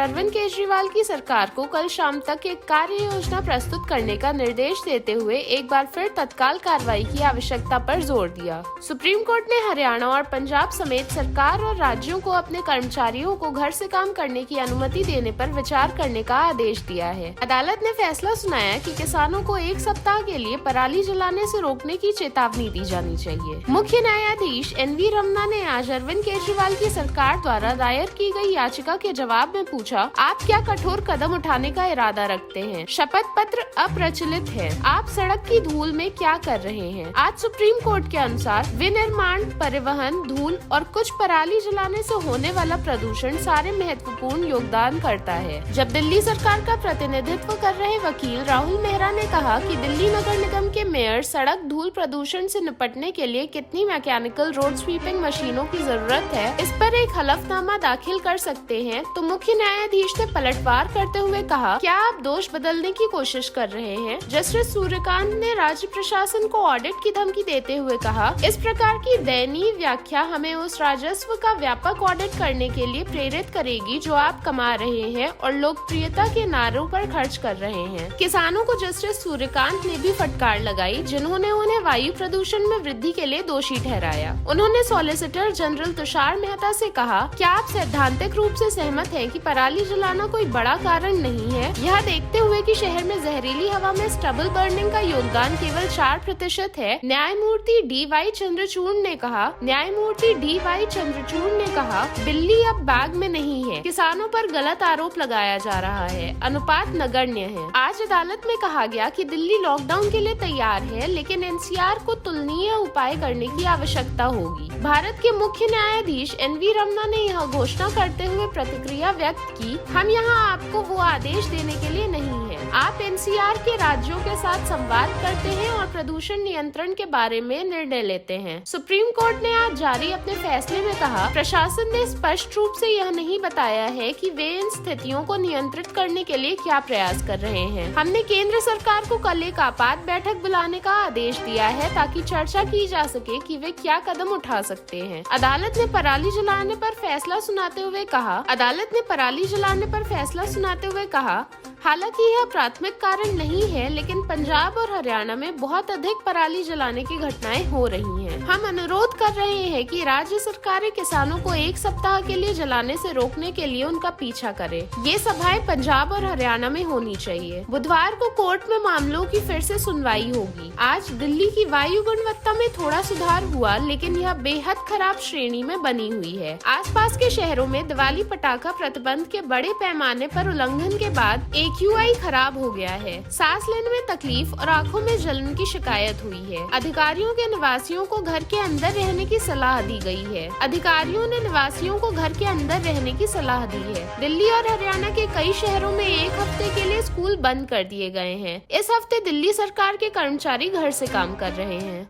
अरविंद केजरीवाल की सरकार को कल शाम तक एक कार्य योजना प्रस्तुत करने का निर्देश देते हुए एक बार फिर तत्काल कार्रवाई की आवश्यकता पर जोर दिया। सुप्रीम कोर्ट ने हरियाणा और पंजाब समेत सरकार और राज्यों को अपने कर्मचारियों को घर से काम करने की अनुमति देने पर विचार करने का आदेश दिया है। अदालत ने फैसला सुनाया कि किसानों को एक सप्ताह के लिए पराली जलाने से रोकने की चेतावनी दी जानी चाहिए। मुख्य न्यायाधीश NV रमन्ना ने आज अरविंद केजरीवाल की सरकार द्वारा दायर की गई याचिका के जवाब में पूछा, आप क्या कठोर कदम उठाने का इरादा रखते हैं? शपथ पत्र अप्रचलित है, आप सड़क की धूल में क्या कर रहे हैं? आज सुप्रीम कोर्ट के अनुसार विनिर्माण, परिवहन, धूल और कुछ पराली जलाने से होने वाला प्रदूषण सारे महत्वपूर्ण योगदान करता है। जब दिल्ली सरकार का प्रतिनिधित्व कर रहे वकील राहुल मेहरा ने कहा कि दिल्ली नगर निगम के मेयर सड़क धूल प्रदूषण से निपटने के लिए कितनी मैकेनिकल रोड स्वीपिंग मशीनों की जरूरत है, इस पर एक हलफनामा दाखिल कर सकते हैं, तो मुख्य न्यायाधीश ने पलटवार करते हुए कहा, क्या आप दोष बदलने की कोशिश कर रहे हैं? जस्टिस सूर्यकांत ने राज्य प्रशासन को ऑडिट की धमकी देते हुए कहा, इस प्रकार की दयनीय व्याख्या हमें उस राजस्व का व्यापक ऑडिट करने के लिए प्रेरित करेगी जो आप कमा रहे हैं और लोकप्रियता के नारों पर खर्च कर रहे हैं। किसानों को जस्टिस सूर्यकांत ने भी फटकार लगाई, जिन्होंने उन्हें वायु प्रदूषण में वृद्धि के लिए दोषी ठहराया। उन्होंने सॉलिसिटर जनरल तुषार मेहता से कहा, क्या आप सैद्धांतिक रूप से सहमत हैं कि पराली जलाना कोई बड़ा कारण नहीं है? यह देखते हुए कि शहर में जहरीली हवा में स्टबल बर्निंग का योगदान केवल 4% है। न्यायमूर्ति D.Y. चंद्रचूड़ ने कहा, बिल्ली अब बाग में नहीं है। किसानों पर गलत आरोप लगाया जा रहा है, अनुपात नगण्य है। आज अदालत में कहा गया कि दिल्ली लॉकडाउन के लिए तैयार है, लेकिन NCR को तुलनीय उपाय करने की आवश्यकता होगी। भारत के मुख्य न्यायाधीश NV रमन्ना ने यह घोषणा करते हुए प्रतिक्रिया व्यक्त की, हम यहाँ आपको वो आदेश देने के लिए नहीं है। आप NCR के राज्यों के साथ संवाद करते हैं और प्रदूषण नियंत्रण के बारे में निर्णय लेते हैं। सुप्रीम कोर्ट ने आज जारी अपने फैसले में कहा, प्रशासन ने स्पष्ट रूप से यह नहीं बताया है कि वे इन स्थितियों को नियंत्रित करने के लिए क्या प्रयास कर रहे हैं। हमने केंद्र सरकार को कल एक आपात बैठक बुलाने का आदेश दिया है ताकि चर्चा की जा सके कि वे क्या कदम उठा सकते हैं। अदालत ने पराली जलाने पर फैसला सुनाते हुए कहा, हालांकि यह प्राथमिक कारण नहीं है, लेकिन पंजाब और हरियाणा में बहुत अधिक पराली जलाने की घटनाएं हो रही हैं। हम अनुरोध कर रहे हैं कि राज्य सरकारें किसानों को एक सप्ताह के लिए जलाने से रोकने के लिए उनका पीछा करें। ये सभाएं पंजाब और हरियाणा में होनी चाहिए। बुधवार को कोर्ट में मामलों की फिर से सुनवाई होगी। आज दिल्ली की वायु गुणवत्ता में थोड़ा सुधार हुआ, लेकिन यह बेहद खराब श्रेणी में बनी हुई है। आसपास के शहरों में दिवाली पटाखा प्रतिबंध के बड़े पैमाने पर उल्लंघन के बाद AQI खराब हो गया है। सांस लेने में तकलीफ और आंखों में जलन की शिकायत हुई है। अधिकारियों ने निवासियों को घर के अंदर रहने की सलाह दी है। दिल्ली और हरियाणा के कई शहरों में एक हफ्ते के लिए स्कूल बंद कर दिए गए हैं। इस हफ्ते दिल्ली सरकार के कर्मचारी घर से काम कर रहे हैं।